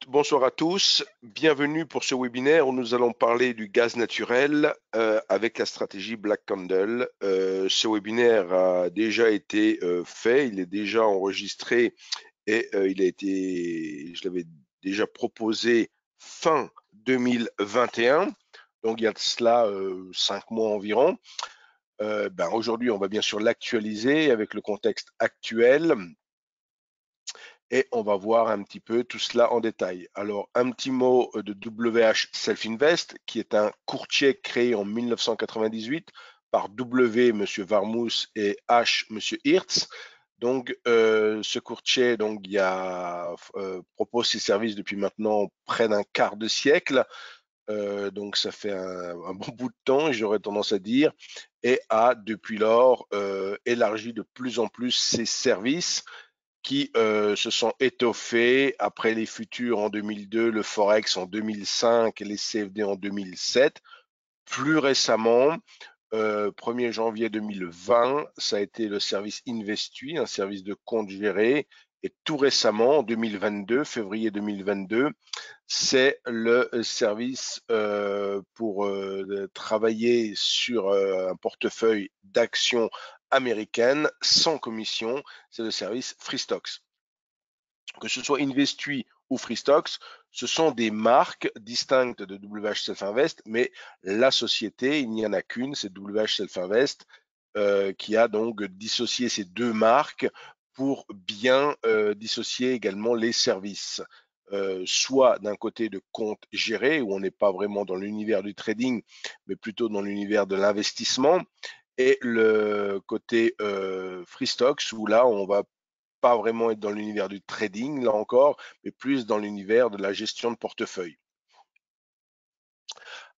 Bonsoir à tous, bienvenue pour ce webinaire où nous allons parler du gaz naturel avec la stratégie Black Candle. Ce webinaire a déjà été fait, il est déjà enregistré et je l'avais déjà proposé fin 2021, donc il y a de cela 5 mois environ. Aujourd'hui, on va bien sûr l'actualiser avec le contexte actuel. Et on va voir un petit peu tout cela en détail. Alors, un petit mot de WH Self Invest, qui est un courtier créé en 1998 par W, M. Varmouth, et H, M. Hirtz. Donc, ce courtier propose ses services depuis maintenant près d'un quart de siècle. Donc, ça fait un bon bout de temps, j'aurais tendance à dire, et a depuis lors élargi de plus en plus ses services qui se sont étoffés après les futurs en 2002, le Forex en 2005 et les CFD en 2007. Plus récemment, 1er janvier 2020, ça a été le service Investui, un service de compte géré. Et tout récemment, en 2022, février 2022, c'est le service pour travailler sur un portefeuille d'actions américaines sans commission, c'est le service Freestocks. Que ce soit Investui ou Freestocks, ce sont des marques distinctes de WH Self Invest, mais la société, il n'y en a qu'une, c'est WH Self Invest, qui a donc dissocié ces deux marques pour bien dissocier également les services. Soit d'un côté de compte géré, où on n'est pas vraiment dans l'univers du trading, mais plutôt dans l'univers de l'investissement, et le côté Freestocks, où là, on va pas vraiment être dans l'univers du trading, là encore, mais plus dans l'univers de la gestion de portefeuille.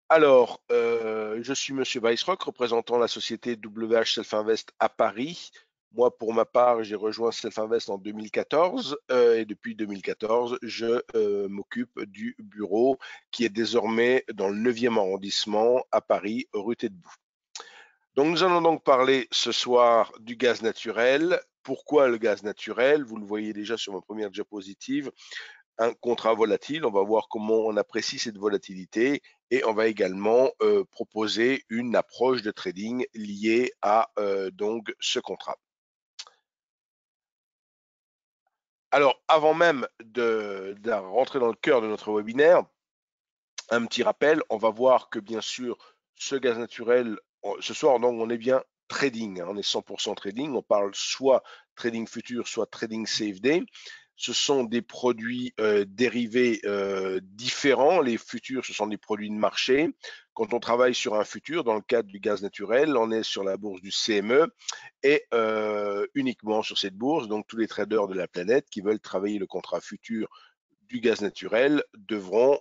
Alors, je suis Monsieur Weissrock, représentant la société WH Self Invest à Paris. Moi, pour ma part, j'ai rejoint Self Invest en 2014 et depuis 2014, je m'occupe du bureau qui est désormais dans le 9e arrondissement à Paris, rue Taitbout. Donc, nous allons donc parler ce soir du gaz naturel. Pourquoi le gaz naturel? Vous le voyez déjà sur ma première diapositive. Un contrat volatile, on va voir comment on apprécie cette volatilité et on va également proposer une approche de trading liée à donc ce contrat. Alors, avant même de rentrer dans le cœur de notre webinaire, un petit rappel, on va voir que bien sûr, ce gaz naturel, ce soir, donc, on est bien trading, on est 100% trading, on parle soit trading futur, soit trading CFD. Ce sont des produits dérivés différents. Les futurs, ce sont des produits de marché. Quand on travaille sur un futur, dans le cadre du gaz naturel, on est sur la bourse du CME et uniquement sur cette bourse. Donc, tous les traders de la planète qui veulent travailler le contrat futur du gaz naturel devront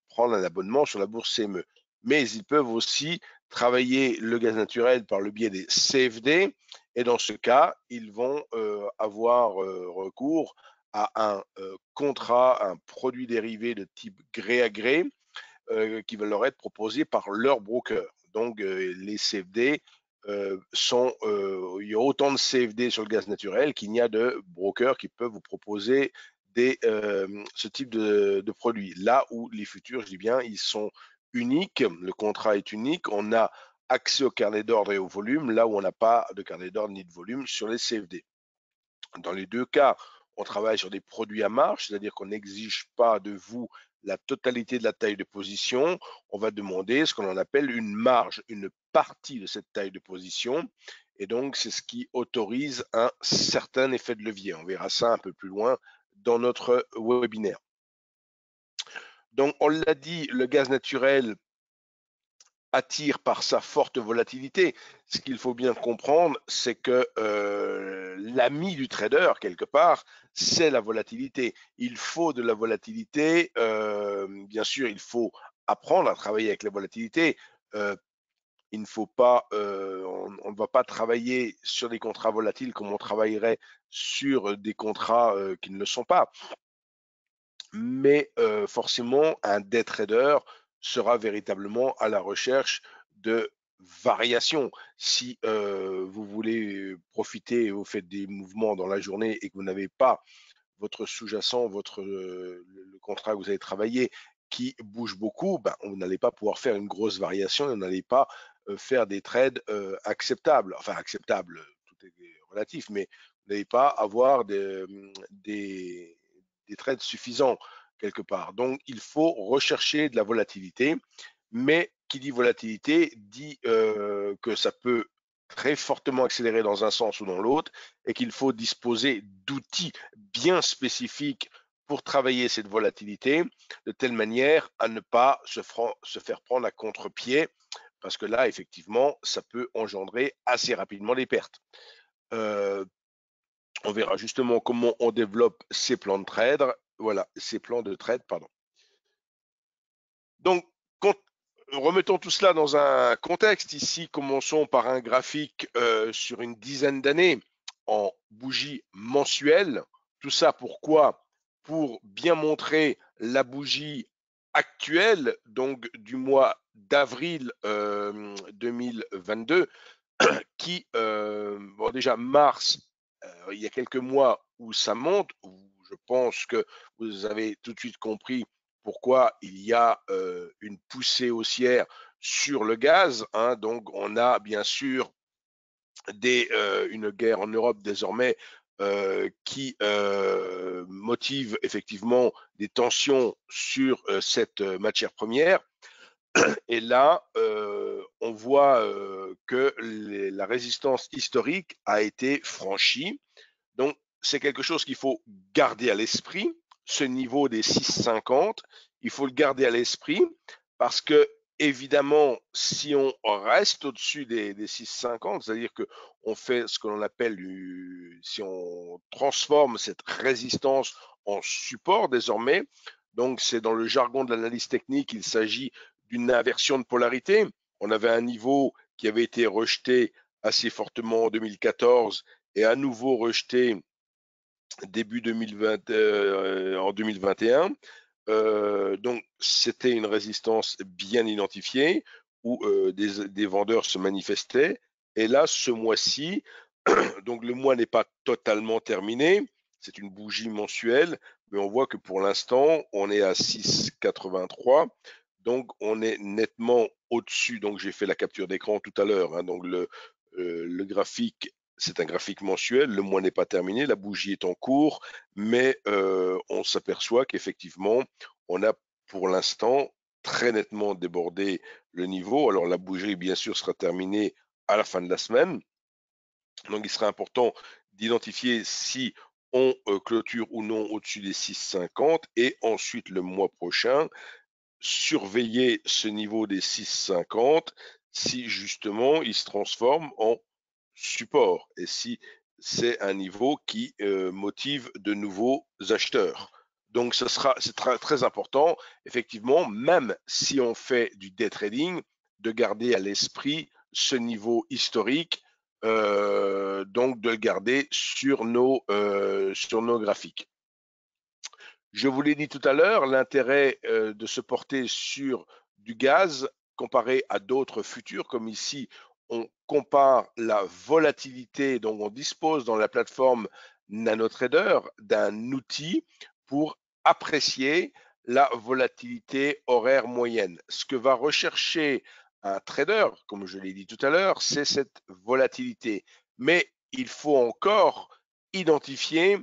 prendre un abonnement sur la bourse CME. Mais ils peuvent aussi travailler le gaz naturel par le biais des CFD. Et dans ce cas, ils vont avoir recours à un contrat, un produit dérivé de type gré à gré qui va leur être proposé par leur broker. Donc les CFD il y a autant de CFD sur le gaz naturel qu'il n'y a de brokers qui peuvent vous proposer ce type de produits. Là où les futurs, je dis bien, ils sont uniques, le contrat est unique, on a accès au carnet d'ordre et au volume, là où on n'a pas de carnet d'ordre ni de volume sur les CFD. Dans les deux cas, on travaille sur des produits à marge, c'est-à-dire qu'on n'exige pas de vous la totalité de la taille de position. On va demander ce qu'on appelle une marge, une partie de cette taille de position. Et donc, c'est ce qui autorise un certain effet de levier. On verra ça un peu plus loin dans notre webinaire. Donc, on l'a dit, le gaz naturel attire par sa forte volatilité. Ce qu'il faut bien comprendre, c'est que l'ami du trader, quelque part, c'est la volatilité. Il faut de la volatilité. Bien sûr, il faut apprendre à travailler avec la volatilité. Il ne faut pas, on ne va pas travailler sur des contrats volatiles comme on travaillerait sur des contrats qui ne le sont pas. Mais forcément, un day trader sera véritablement à la recherche de variations. Si vous voulez profiter et vous faites des mouvements dans la journée et que vous n'avez pas votre sous-jacent, le contrat que vous avez travaillé qui bouge beaucoup, ben, vous n'allez pas pouvoir faire une grosse variation et vous n'allez pas faire des trades acceptables. Enfin, acceptables, tout est relatif, mais vous n'allez pas avoir des trades suffisants quelque part. Donc, il faut rechercher de la volatilité, mais qui dit volatilité dit que ça peut très fortement accélérer dans un sens ou dans l'autre et qu'il faut disposer d'outils bien spécifiques pour travailler cette volatilité de telle manière à ne pas se faire prendre à contre-pied parce que là, effectivement, ça peut engendrer assez rapidement des pertes. Euh, on verra justement comment on développe ces plans de trade, voilà, ces plans de trade, pardon. Donc, remettons tout cela dans un contexte. Ici, commençons par un graphique sur une dizaine d'années en bougie mensuelle. Tout ça pourquoi? Pour bien montrer la bougie actuelle, donc du mois d'avril 2022, qui, bon déjà mars, il y a quelques mois où ça monte, où je pense que vous avez tout de suite compris pourquoi il y a une poussée haussière sur le gaz, hein. Donc on a bien sûr une guerre en Europe désormais qui motive effectivement des tensions sur cette matière première. Et là, on voit que la résistance historique a été franchie. Donc, c'est quelque chose qu'il faut garder à l'esprit, ce niveau des 6,50. Il faut le garder à l'esprit parce que, évidemment, si on reste au-dessus des 6,50, c'est-à-dire qu'on fait ce que l'on appelle, si on transforme cette résistance en support désormais, donc c'est dans le jargon de l'analyse technique, il s'agit d'une inversion de polarité. On avait un niveau qui avait été rejeté assez fortement en 2014 et à nouveau rejeté début 2020, en 2021. Donc, c'était une résistance bien identifiée où des vendeurs se manifestaient. Et là, ce mois-ci, donc le mois n'est pas totalement terminé, c'est une bougie mensuelle, mais on voit que pour l'instant, on est à 6,83. Donc, on est nettement au-dessus. Donc, j'ai fait la capture d'écran tout à l'heure, hein. Donc, le graphique, c'est un graphique mensuel. Le mois n'est pas terminé, la bougie est en cours, mais on s'aperçoit qu'effectivement, on a pour l'instant très nettement débordé le niveau. Alors, la bougie, bien sûr, sera terminée à la fin de la semaine. Donc, il sera important d'identifier si on clôture ou non au-dessus des 6,50 et ensuite le mois prochain, surveiller ce niveau des 6,50 si justement il se transforme en support et si c'est un niveau qui motive de nouveaux acheteurs. Donc, c'est très important, effectivement, même si on fait du day trading, de garder à l'esprit ce niveau historique, donc de le garder sur nos graphiques. Je vous l'ai dit tout à l'heure, l'intérêt de se porter sur du gaz comparé à d'autres futurs, comme ici, on compare la volatilité, donc on dispose dans la plateforme NanoTrader d'un outil pour apprécier la volatilité horaire moyenne. Ce que va rechercher un trader, comme je l'ai dit tout à l'heure, c'est cette volatilité. Mais il faut encore identifier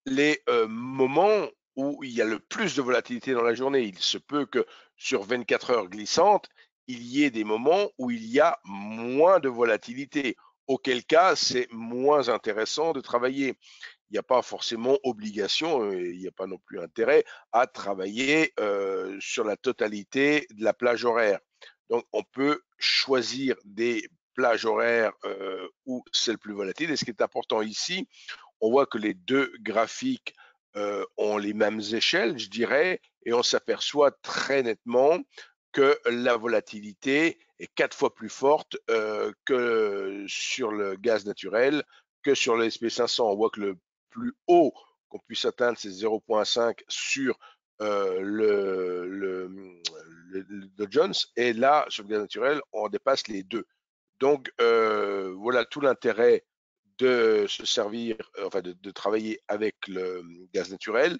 les moments où il y a le plus de volatilité dans la journée. Il se peut que sur 24 heures glissantes, il y ait des moments où il y a moins de volatilité, auquel cas c'est moins intéressant de travailler. Il n'y a pas forcément obligation, il n'y a pas non plus intérêt à travailler sur la totalité de la plage horaire. Donc on peut choisir des plages horaires où c'est le plus volatile. Et ce qui est important ici, on voit que les deux graphiques ont les mêmes échelles, je dirais, et on s'aperçoit très nettement que la volatilité est 4 fois plus forte que sur le gaz naturel, que sur le SP500. On voit que le plus haut qu'on puisse atteindre, c'est 0,5 sur le Dow Jones, et là, sur le gaz naturel, on dépasse les deux. Donc, voilà tout l'intérêt de se servir, enfin de travailler avec le gaz naturel.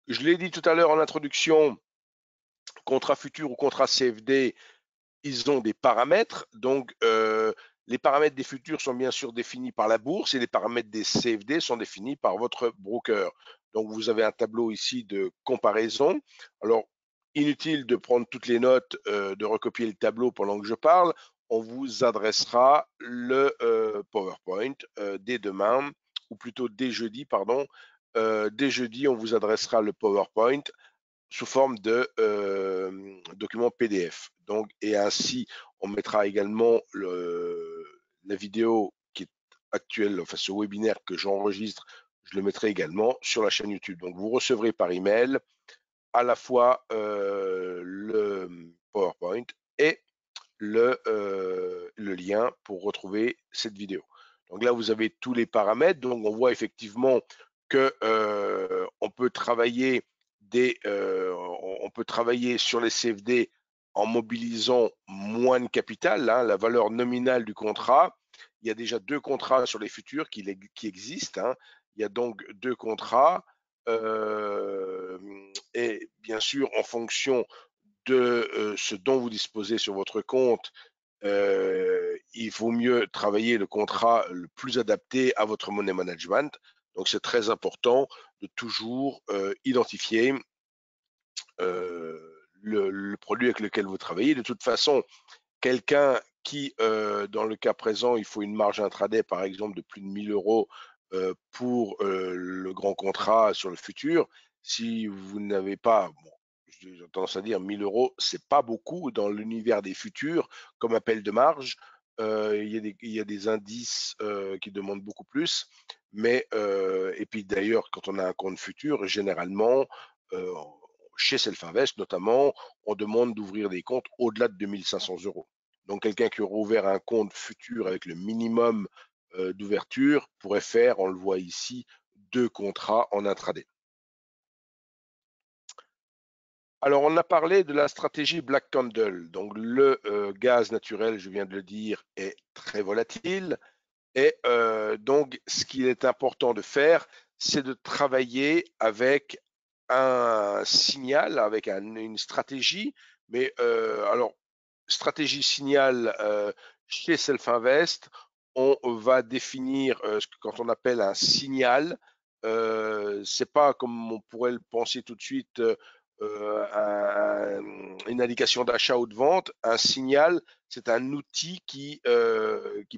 Je l'ai dit tout à l'heure en introduction, contrat futur ou contrat CFD, ils ont des paramètres. Donc, les paramètres des futurs sont bien sûr définis par la bourse et les paramètres des CFD sont définis par votre broker. Donc, vous avez un tableau ici de comparaison. Alors, inutile de prendre toutes les notes, de recopier le tableau pendant que je parle. On vous adressera le PowerPoint dès demain, ou plutôt dès jeudi, pardon. Dès jeudi, on vous adressera le PowerPoint sous forme de document PDF. Donc, et ainsi, on mettra également la vidéo qui est actuelle, enfin ce webinaire que j'enregistre, je le mettrai également sur la chaîne YouTube. Donc, vous recevrez par email à la fois le PowerPoint et le lien pour retrouver cette vidéo. Donc là, vous avez tous les paramètres. Donc, on voit effectivement que on peut travailler on peut travailler sur les CFD en mobilisant moins de capital, hein, la valeur nominale du contrat. Il y a déjà 2 contrats sur les futurs qui existent. Hein. Il y a donc 2 contrats. Et bien sûr, en fonction de ce dont vous disposez sur votre compte, il vaut mieux travailler le contrat le plus adapté à votre money management. Donc, c'est très important de toujours identifier le produit avec lequel vous travaillez. De toute façon, quelqu'un qui, dans le cas présent, il faut une marge intraday, par exemple, de plus de 1000 euros pour le grand contrat sur le futur. Si vous n'avez pas, bon, j'ai tendance à dire 1000 euros, c'est pas beaucoup dans l'univers des futurs comme appel de marge. Il y a des indices qui demandent beaucoup plus. Mais, et puis d'ailleurs, quand on a un compte futur, généralement, euh, chez Selfinvest notamment, on demande d'ouvrir des comptes au-delà de 2500 euros. Donc, quelqu'un qui aurait ouvert un compte futur avec le minimum d'ouverture pourrait faire, on le voit ici, 2 contrats en intraday. Alors, on a parlé de la stratégie Black Candle. Donc, le gaz naturel, je viens de le dire, est très volatile. Et donc, ce qu'il est important de faire, c'est de travailler avec un signal, avec une stratégie. Mais alors, stratégie signal chez Selfinvest, on va définir ce que quand on appelle un signal, c'est pas comme on pourrait le penser tout de suite une indication d'achat ou de vente. Un signal, c'est un outil qui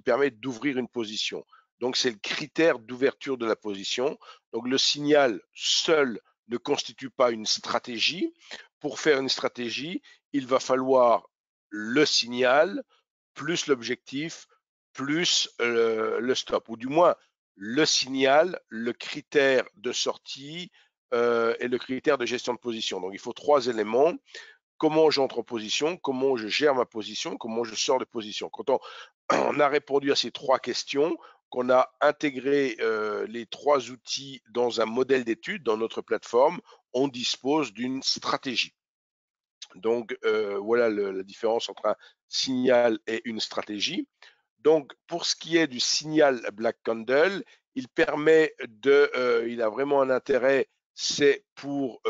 permet d'ouvrir une position. Donc c'est le critère d'ouverture de la position. Donc le signal seul ne constitue pas une stratégie. Pour faire une stratégie, il va falloir le signal, plus l'objectif, plus le stop, ou du moins le signal, le critère de sortie et le critère de gestion de position. Donc il faut 3 éléments. Comment j'entre en position, comment je gère ma position, comment je sors de position. Quand on a répondu à ces 3 questions, qu'on a intégré les 3 outils dans un modèle d'étude, dans notre plateforme, on dispose d'une stratégie. Donc, voilà la différence entre un signal et une stratégie. Donc, pour ce qui est du signal Black Candle, il permet il a vraiment un intérêt, c'est pour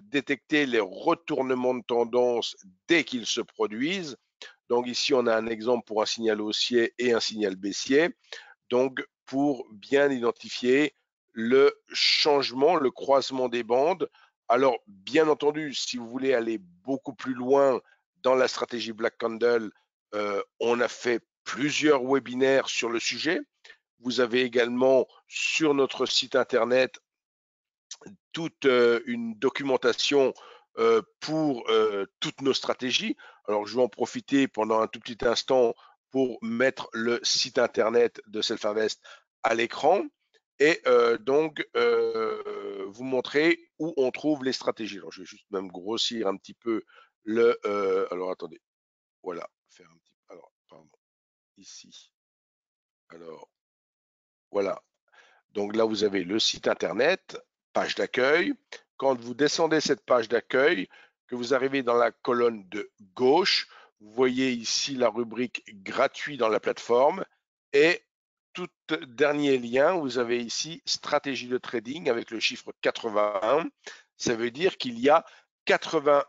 détecter les retournements de tendance dès qu'ils se produisent. Donc ici, on a un exemple pour un signal haussier et un signal baissier. Donc, pour bien identifier le changement, le croisement des bandes. Alors, bien entendu, si vous voulez aller beaucoup plus loin dans la stratégie Black Candle, on a fait plusieurs webinaires sur le sujet. Vous avez également sur notre site internet toute une documentation pour toutes nos stratégies. Alors, je vais en profiter pendant un tout petit instant pour mettre le site internet de Selfinvest à l'écran et donc vous montrer où on trouve les stratégies. Alors, je vais juste même grossir un petit peu le. Alors, attendez. Voilà. Faire un petit. Alors, pardon. Ici. Alors, voilà. Donc là, vous avez le site internet, page d'accueil. Quand vous descendez cette page d'accueil, que vous arrivez dans la colonne de gauche, vous voyez ici la rubrique gratuit dans la plateforme et tout dernier lien, vous avez ici stratégie de trading avec le chiffre 81. Ça veut dire qu'il y a 81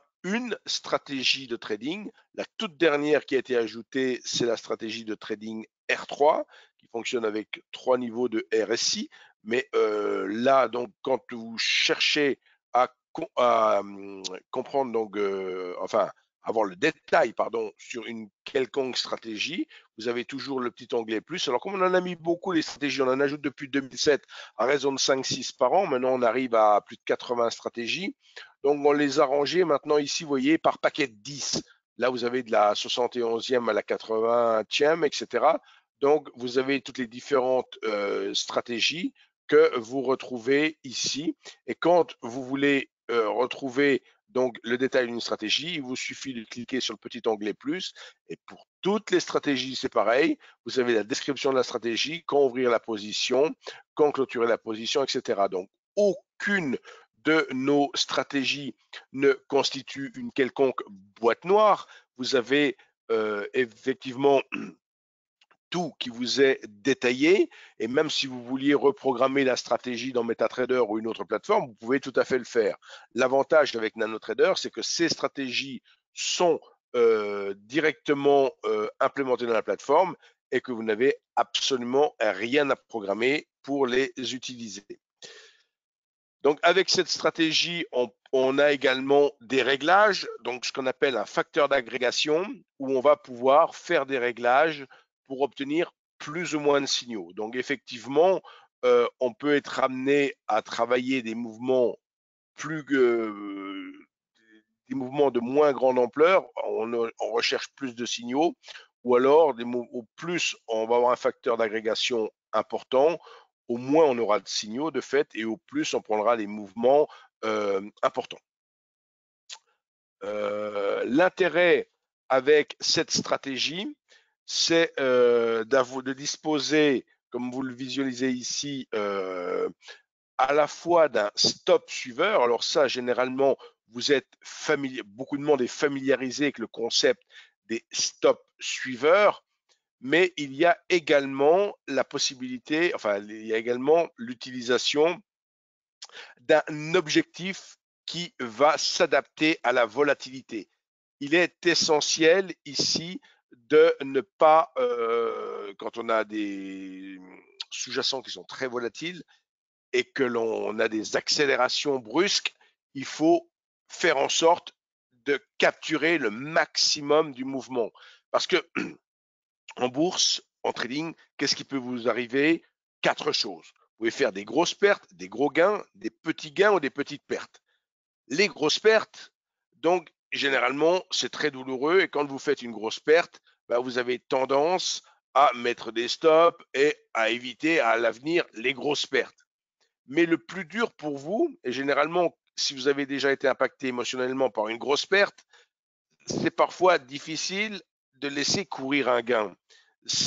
stratégies de trading. La toute dernière qui a été ajoutée, c'est la stratégie de trading R3, qui fonctionne avec 3 niveaux de RSI. Mais là, donc, quand vous cherchez à comprendre, donc, enfin, avoir le détail, pardon, sur une quelconque stratégie, vous avez toujours le petit onglet plus. Alors, comme on en a mis beaucoup les stratégies, on en ajoute depuis 2007 à raison de 5-6 par an. Maintenant, on arrive à plus de 80 stratégies. Donc, on les a rangées maintenant ici, vous voyez, par paquet de 10. Là, vous avez de la 71e à la 80e, etc. Donc, vous avez toutes les différentes stratégies que vous retrouvez ici. Et quand vous voulez retrouver donc le détail d'une stratégie, il vous suffit de cliquer sur le petit onglet plus. Et pour toutes les stratégies, c'est pareil. Vous avez la description de la stratégie, quand ouvrir la position, quand clôturer la position, etc. Donc, aucune de nos stratégies ne constitue une quelconque boîte noire. Vous avez effectivement tout qui vous est détaillé, et même si vous vouliez reprogrammer la stratégie dans MetaTrader ou une autre plateforme, vous pouvez tout à fait le faire. L'avantage avec NanoTrader, c'est que ces stratégies sont directement implémentées dans la plateforme et que vous n'avez absolument rien à programmer pour les utiliser. Donc, avec cette stratégie, on a également des réglages, donc ce qu'on appelle un facteur d'agrégation, où on va pouvoir faire des réglages pour obtenir plus ou moins de signaux. Donc, effectivement, on peut être amené à travailler des mouvements des mouvements de moins grande ampleur, on recherche plus de signaux, ou alors au plus on va avoir un facteur d'agrégation important, au moins on aura de signaux de fait, et au plus on prendra des mouvements importants. L'intérêt avec cette stratégie, c'est de disposer, comme vous le visualisez ici, à la fois d'un stop suiveur. Alors ça, généralement, vous êtes beaucoup de monde est familiarisé avec le concept des stop suiveurs, mais il y a également la possibilité, enfin, il y a également l'utilisation d'un objectif qui va s'adapter à la volatilité. Il est essentiel ici de ne pas, quand on a des sous-jacents qui sont très volatiles et que l'on a des accélérations brusques, il faut faire en sorte de capturer le maximum du mouvement. Parce que en bourse, en trading, qu'est-ce qui peut vous arriver? 4 choses. Vous pouvez faire des grosses pertes, des gros gains, des petits gains ou des petites pertes. Les grosses pertes, donc généralement, c'est très douloureux, et quand vous faites une grosse perte, bah, vous avez tendance à mettre des stops et à éviter à l'avenir les grosses pertes. Mais le plus dur pour vous, et généralement, si vous avez déjà été impacté émotionnellement par une grosse perte, c'est parfois difficile de laisser courir un gain.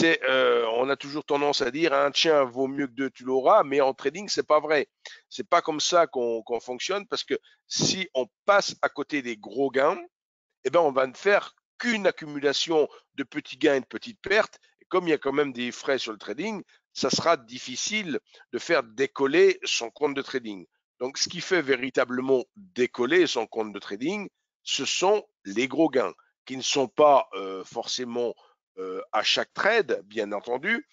On a toujours tendance à dire un tien vaut mieux que deux, tu l'auras, mais en trading, c'est pas vrai. C'est pas comme ça qu'on fonctionne, parce que si on passe à côté des gros gains, eh ben on va ne faire qu'une accumulation de petits gains et de petites pertes. Et comme il y a quand même des frais sur le trading, ça sera difficile de faire décoller son compte de trading. Donc, ce qui fait véritablement décoller son compte de trading, ce sont les gros gains, qui ne sont pas forcément à chaque trade, bien entendu,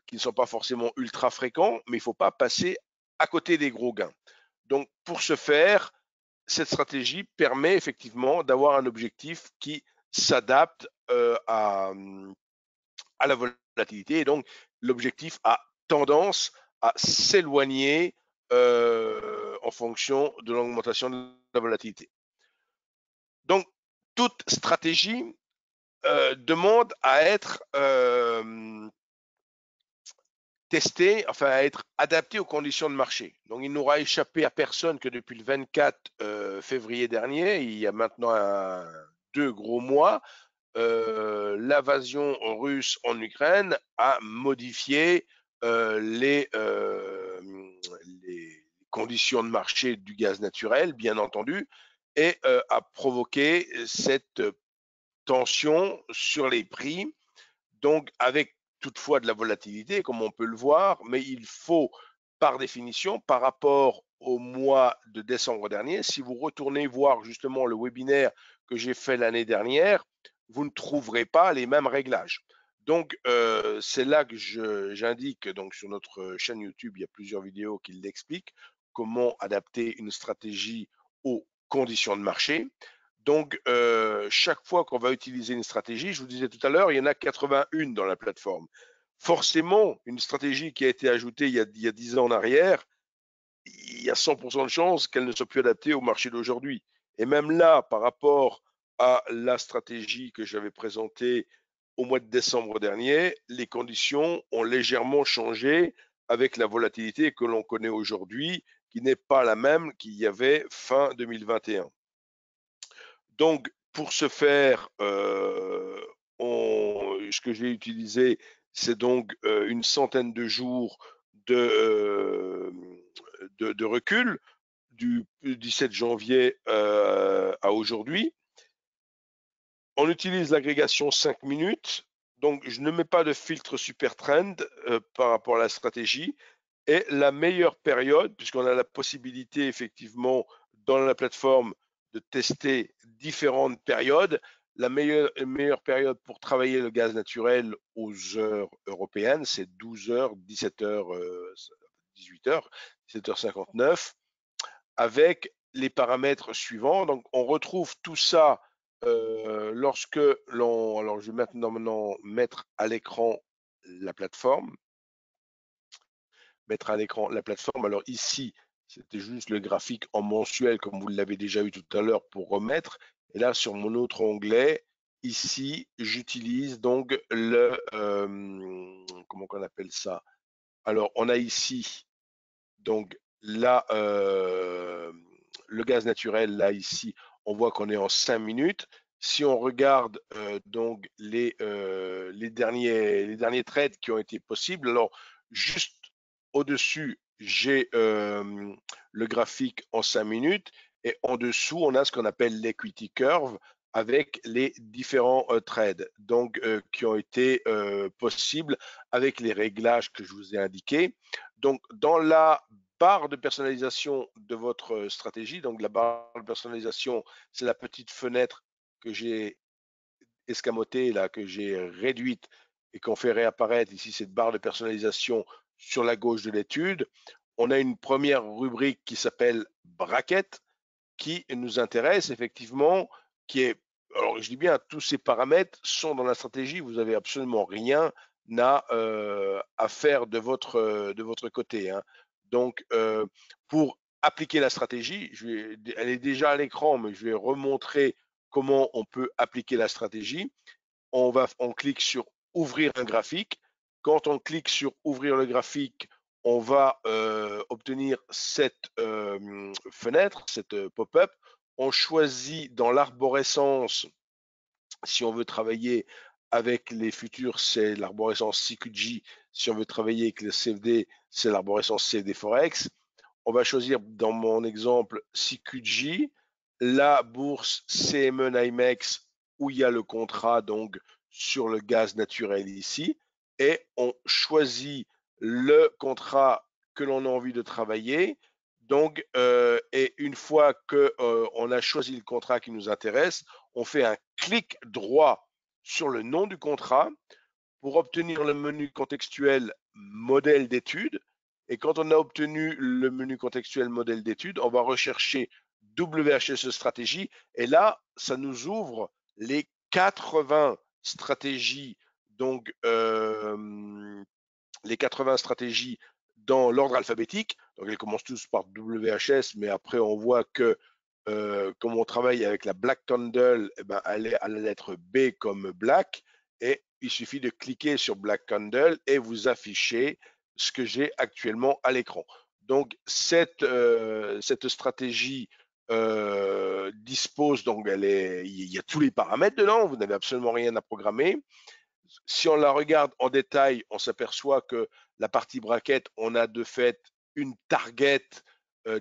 qui ne sont pas forcément ultra fréquents, mais il ne faut pas passer à côté des gros gains. Donc, pour ce faire, cette stratégie permet effectivement d'avoir un objectif qui s'adapte à la volatilité, et donc l'objectif a tendance à s'éloigner en fonction de l'augmentation de la volatilité. Donc, toute stratégie demande à être testée, enfin à être adaptée aux conditions de marché. Donc, il n'aura échappé à personne que depuis le 24 février dernier, il y a maintenant 2 gros mois, l'invasion russe en Ukraine a modifié les conditions de marché du gaz naturel, bien entendu, et a provoqué cette tension sur les prix, donc avec toutefois de la volatilité, comme on peut le voir, mais il faut, par définition, par rapport au mois de décembre dernier. Si vous retournez voir justement le webinaire que j'ai fait l'année dernière, vous ne trouverez pas les mêmes réglages. Donc, c'est là que j'indique, donc sur notre chaîne YouTube, il y a plusieurs vidéos qui l'expliquent, comment adapter une stratégie aux conditions de marché. Donc, chaque fois qu'on va utiliser une stratégie, je vous disais tout à l'heure, il y en a 81 dans la plateforme. Forcément, une stratégie qui a été ajoutée il y a 10 ans en arrière, il y a 100% de chances qu'elle ne soit plus adaptée au marché d'aujourd'hui. Et même là, par rapport à la stratégie que j'avais présentée au mois de décembre dernier, les conditions ont légèrement changé avec la volatilité que l'on connaît aujourd'hui, qui n'est pas la même qu'il y avait fin 2021. Donc, pour ce faire, ce que j'ai utilisé, c'est donc une centaine de jours de recul du 17 janvier à aujourd'hui. On utilise l'agrégation 5 minutes. Donc, je ne mets pas de filtre super trend par rapport à la stratégie. Et la meilleure période, puisqu'on a la possibilité effectivement dans la plateforme de tester différentes périodes, la meilleure période pour travailler le gaz naturel aux heures européennes, c'est 12 heures, 17 heures, 18 heures, 17h59, avec les paramètres suivants. Donc, on retrouve tout ça lorsque l'on... Alors, je vais maintenant mettre à l'écran la plateforme. Mettre à l'écran la plateforme. Alors ici, c'était juste le graphique en mensuel, comme vous l'avez déjà eu tout à l'heure, pour remettre. Et là, sur mon autre onglet, ici, j'utilise donc comment qu'on appelle ça? Alors, on a ici, donc là, le gaz naturel, là, ici, on voit qu'on est en 5 minutes. Si on regarde donc les derniers trades qui ont été possibles, alors juste au-dessus, j'ai le graphique en 5 minutes et en dessous, on a ce qu'on appelle l'equity curve avec les différents trades donc, qui ont été possibles avec les réglages que je vous ai indiqués. Donc, dans la barre de personnalisation de votre stratégie, donc la barre de personnalisation, c'est la petite fenêtre que j'ai escamotée, là, que j'ai réduite et qu'on fait réapparaître ici, cette barre de personnalisation sur la gauche de l'étude. On a une première rubrique qui s'appelle bracket, qui nous intéresse effectivement, qui est, alors je dis bien, tous ces paramètres sont dans la stratégie, vous n'avez absolument rien à faire de votre côté, hein. Donc, pour appliquer la stratégie, elle est déjà à l'écran, mais je vais remontrer comment on peut appliquer la stratégie. On clique sur ouvrir un graphique. Quand on clique sur ouvrir le graphique, on va obtenir cette fenêtre, cette pop-up. On choisit dans l'arborescence, si on veut travailler avec les futurs, c'est l'arborescence CQG. Si on veut travailler avec le CFD, c'est l'arborescence CFD Forex. On va choisir, dans mon exemple, CQG, la bourse CME NYMEX, où il y a le contrat donc sur le gaz naturel ici, et on choisit le contrat que l'on a envie de travailler. Donc, et une fois qu'on a choisi le contrat qui nous intéresse, on fait un clic droit sur le nom du contrat pour obtenir le menu contextuel modèle d'étude. Et quand on a obtenu le menu contextuel modèle d'étude, on va rechercher WHSE stratégie. Et là, ça nous ouvre les 80 stratégies, donc les 80 stratégies dans l'ordre alphabétique. Donc, elles commencent tous par WHS, mais après, on voit que comme on travaille avec la Black Candle, eh ben, elle est à la lettre B comme Black. Et il suffit de cliquer sur Black Candle et vous affichez ce que j'ai actuellement à l'écran. Donc, cette stratégie dispose, donc il y a tous les paramètres dedans, vous n'avez absolument rien à programmer. Si on la regarde en détail, on s'aperçoit que la partie bracket, on a de fait une target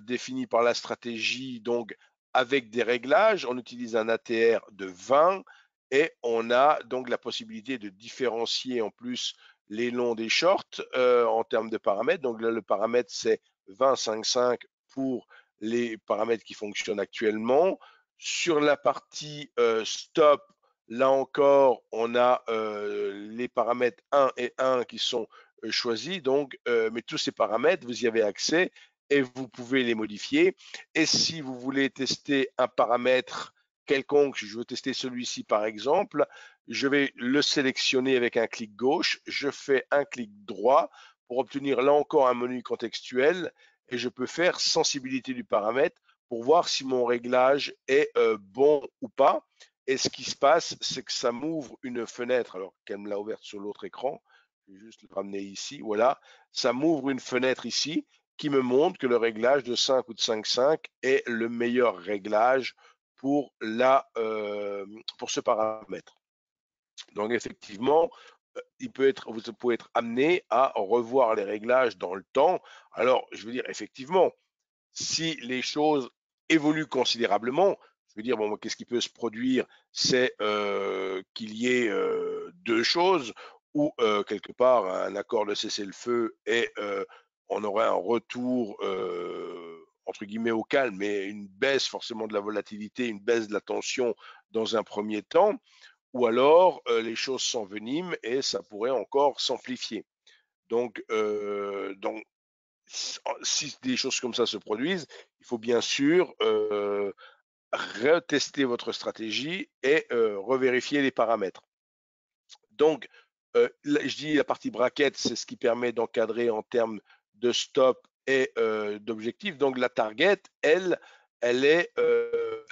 définie par la stratégie, donc avec des réglages. On utilise un ATR de 20 et on a donc la possibilité de différencier en plus les longs des shorts en termes de paramètres. Donc là, le paramètre, c'est 20, 5, 5 pour les paramètres qui fonctionnent actuellement. Sur la partie stop, là encore, on a les paramètres 1 et 1 qui sont choisis. Donc, mais tous ces paramètres, vous y avez accès et vous pouvez les modifier. Et si vous voulez tester un paramètre quelconque, je veux tester celui-ci par exemple, je vais le sélectionner avec un clic gauche, je fais un clic droit pour obtenir là encore un menu contextuel et je peux faire sensibilité du paramètre pour voir si mon réglage est bon ou pas. Et ce qui se passe, c'est que ça m'ouvre une fenêtre, alors qu'elle me l'a ouverte sur l'autre écran, je vais juste le ramener ici, voilà, ça m'ouvre une fenêtre ici qui me montre que le réglage de 5 ou de 5.5 est le meilleur réglage pour, pour ce paramètre. Donc effectivement, vous pouvez être amené à revoir les réglages dans le temps. Alors, je veux dire, effectivement, si les choses évoluent considérablement, je veux dire, bon, qu'est-ce qui peut se produire? C'est qu'il y ait deux choses, ou quelque part un accord de cessez-le-feu et on aurait un retour entre guillemets au calme, mais une baisse forcément de la volatilité, une baisse de la tension dans un premier temps, ou alors les choses s'enveniment et ça pourrait encore s'amplifier. Donc, si des choses comme ça se produisent, il faut bien sûr retester votre stratégie et revérifier les paramètres. Donc, je dis la partie bracket, c'est ce qui permet d'encadrer en termes de stop et d'objectif. Donc, la target, elle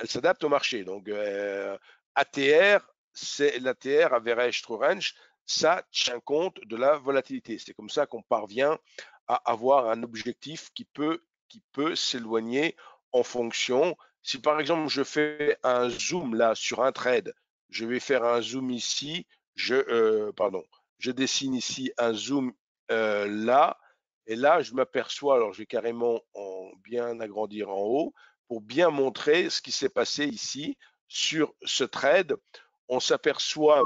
s'adapte au marché. Donc, ATR, c'est l'ATR, Average True Range, ça tient compte de la volatilité. C'est comme ça qu'on parvient à avoir un objectif qui peut s'éloigner en fonction. Si par exemple je fais un zoom là sur un trade, je vais faire un zoom ici, je dessine ici un zoom là, et là je m'aperçois, alors je vais carrément bien agrandir en haut, pour bien montrer ce qui s'est passé ici sur ce trade. On s'aperçoit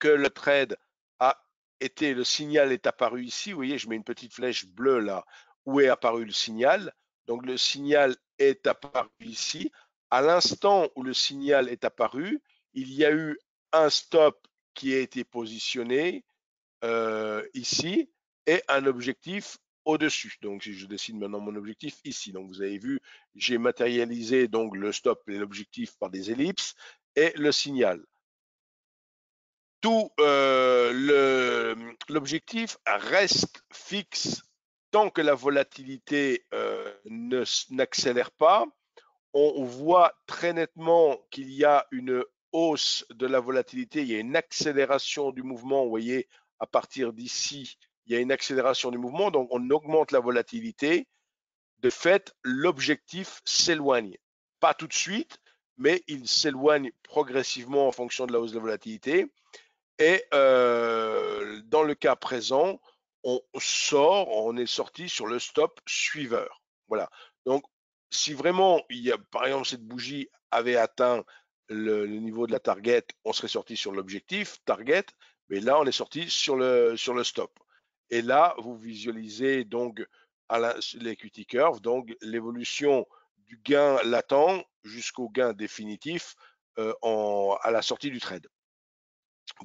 que le trade a été, le signal est apparu ici. Vous voyez, je mets une petite flèche bleue là où est apparu le signal. Donc le signal est apparu ici. À l'instant où le signal est apparu, il y a eu un stop qui a été positionné ici et un objectif au-dessus. Donc si je dessine maintenant mon objectif ici, donc vous avez vu, j'ai matérialisé donc le stop et l'objectif par des ellipses et le signal. Tout l'objectif reste fixe tant que la volatilité n'accélère pas. On voit très nettement qu'il y a une hausse de la volatilité, il y a une accélération du mouvement. Vous voyez, à partir d'ici, il y a une accélération du mouvement, donc on augmente la volatilité. De fait, l'objectif s'éloigne. Pas tout de suite, mais il s'éloigne progressivement en fonction de la hausse de la volatilité. Et dans le cas présent, on est sorti sur le stop suiveur. Voilà. Donc, si vraiment, par exemple, cette bougie avait atteint le niveau de la target, on serait sorti sur l'objectif target, mais là, on est sorti sur le stop. Et là, vous visualisez donc l'equity curve, donc l'évolution du gain latent jusqu'au gain définitif à la sortie du trade.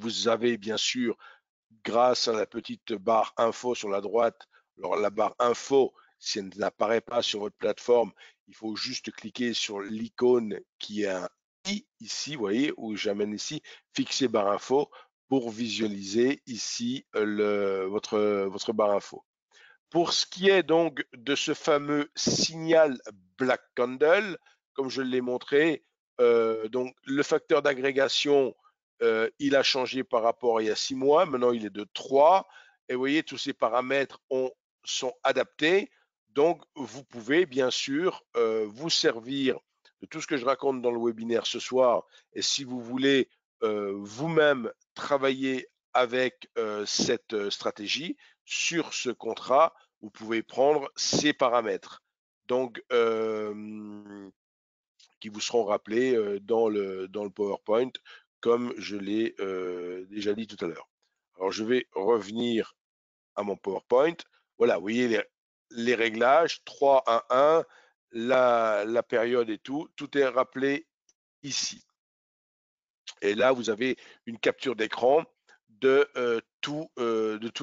Vous avez bien sûr, grâce à la petite barre info sur la droite, alors la barre info, si elle n'apparaît pas sur votre plateforme, il faut juste cliquer sur l'icône qui est un i ici, vous voyez, où j'amène ici, fixer barre info pour visualiser ici votre barre info. Pour ce qui est donc de ce fameux signal Black Candle, comme je l'ai montré, donc le facteur d'agrégation, il a changé par rapport à il y a 6 mois. Maintenant, il est de 3. Et vous voyez, tous ces paramètres sont adaptés. Donc, vous pouvez bien sûr vous servir de tout ce que je raconte dans le webinaire ce soir. Et si vous voulez vous-même travailler avec cette stratégie sur ce contrat, vous pouvez prendre ces paramètres. Donc, qui vous seront rappelés dans le PowerPoint, comme je l'ai déjà dit tout à l'heure. Alors, je vais revenir à mon PowerPoint. Voilà, vous voyez les réglages 3-1-1, la période et tout est rappelé ici. Et là, vous avez une capture d'écran de tous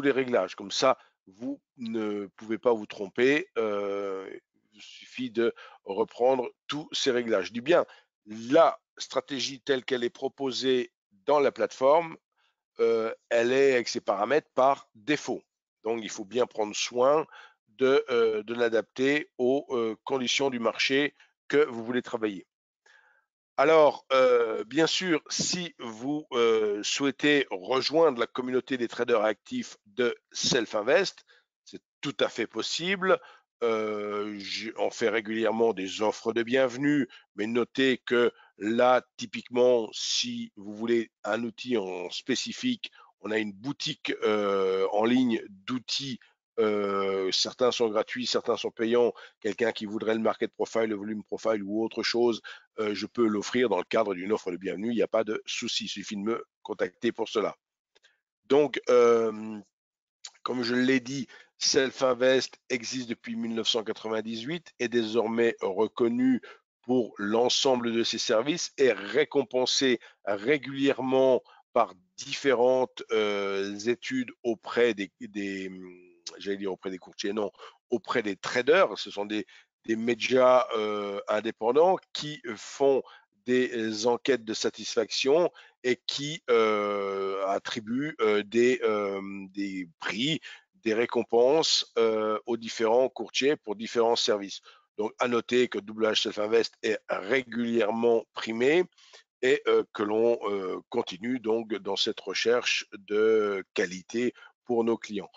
les réglages. Comme ça, vous ne pouvez pas vous tromper. Il suffit de reprendre tous ces réglages. Je dis bien, la stratégie telle qu'elle est proposée dans la plateforme, elle est avec ses paramètres par défaut. Donc, il faut bien prendre soin de l'adapter aux conditions du marché que vous voulez travailler. Alors, bien sûr, si vous souhaitez rejoindre la communauté des traders actifs de Self-Invest, c'est tout à fait possible. On fait régulièrement des offres de bienvenue, mais notez que là, typiquement, si vous voulez un outil en spécifique, on a une boutique en ligne d'outils. Certains sont gratuits, certains sont payants. Quelqu'un qui voudrait le market profile, le volume profile ou autre chose, je peux l'offrir dans le cadre d'une offre de bienvenue. Il n'y a pas de souci. Il suffit de me contacter pour cela. Donc, comme je l'ai dit, Self-Invest existe depuis 1998, est désormais reconnu pour l'ensemble de ses services et récompensé régulièrement par différentes études auprès j'allais dire auprès des courtiers, non, auprès des traders. Ce sont des médias indépendants qui font des enquêtes de satisfaction et qui attribuent des prix, des récompenses aux différents courtiers pour différents services. Donc, à noter que WH Self Invest est régulièrement primé et que l'on continue donc dans cette recherche de qualité pour nos clients.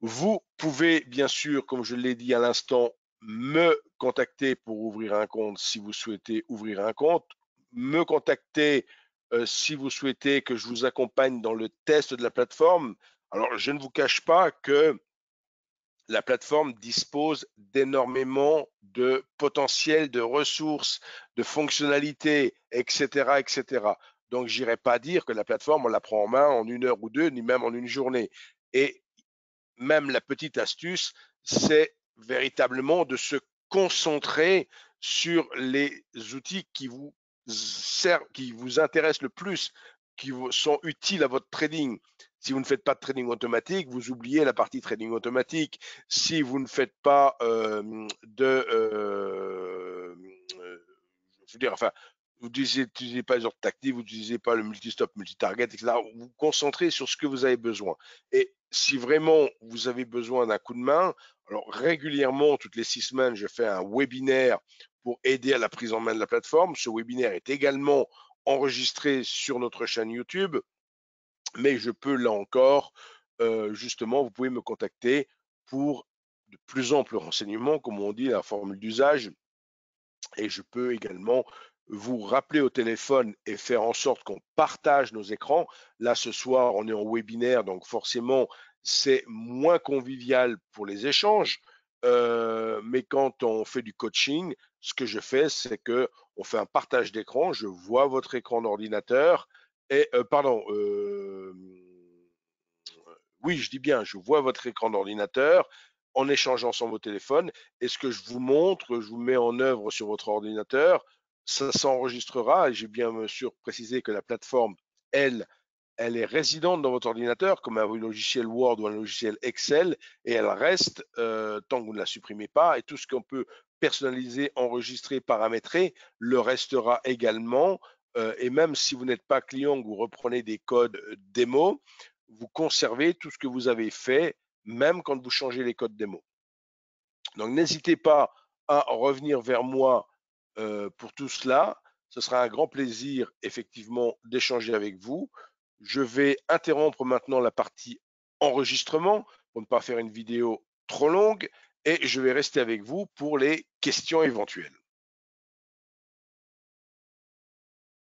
Vous pouvez bien sûr, comme je l'ai dit à l'instant, me contacter pour ouvrir un compte si vous souhaitez ouvrir un compte, me contacter si vous souhaitez que je vous accompagne dans le test de la plateforme. Alors, je ne vous cache pas que la plateforme dispose d'énormément de potentiel, de ressources, de fonctionnalités, etc., etc. Donc, j'irai pas dire que la plateforme, on la prend en main en 1 heure ou 2, ni même en une journée. Et même la petite astuce, c'est véritablement de se concentrer sur les outils qui vous servent, qui vous intéressent le plus, qui sont utiles à votre trading. Si vous ne faites pas de trading automatique, vous oubliez la partie trading automatique. Si vous ne faites pas je veux dire, enfin, vous n'utilisez pas les ordres tactiques, vous n'utilisez pas le multi-stop, multi-target, etc. Vous vous concentrez sur ce que vous avez besoin. Et si vraiment vous avez besoin d'un coup de main, alors régulièrement, toutes les 6 semaines, je fais un webinaire pour aider à la prise en main de la plateforme. Ce webinaire est également enregistré sur notre chaîne YouTube, mais je peux là encore, justement, vous pouvez me contacter pour de plus amples renseignements, comme on dit, la formule d'usage. Et je peux également vous rappeler au téléphone et faire en sorte qu'on partage nos écrans. Là, ce soir, on est en webinaire, donc forcément, c'est moins convivial pour les échanges. Mais quand on fait du coaching, ce que je fais, c'est que on fait un partage d'écran. Je vois votre écran d'ordinateur et oui, je dis bien, je vois votre écran d'ordinateur en échangeant sur vos téléphones. Et ce que je vous montre, je vous mets en œuvre sur votre ordinateur, ça s'enregistrera. Et j'ai bien sûr précisé que la plateforme, elle est résidente dans votre ordinateur, comme un logiciel Word ou un logiciel Excel, et elle reste tant que vous ne la supprimez pas. Et tout ce qu'on peut personnaliser, enregistrer, paramétrer, le restera également. Et même si vous n'êtes pas client, que vous reprenez des codes démo, vous conservez tout ce que vous avez fait, même quand vous changez les codes démo. Donc, n'hésitez pas à revenir vers moi pour tout cela. Ce sera un grand plaisir, effectivement, d'échanger avec vous. Je vais interrompre maintenant la partie enregistrement pour ne pas faire une vidéo trop longue et je vais rester avec vous pour les questions éventuelles.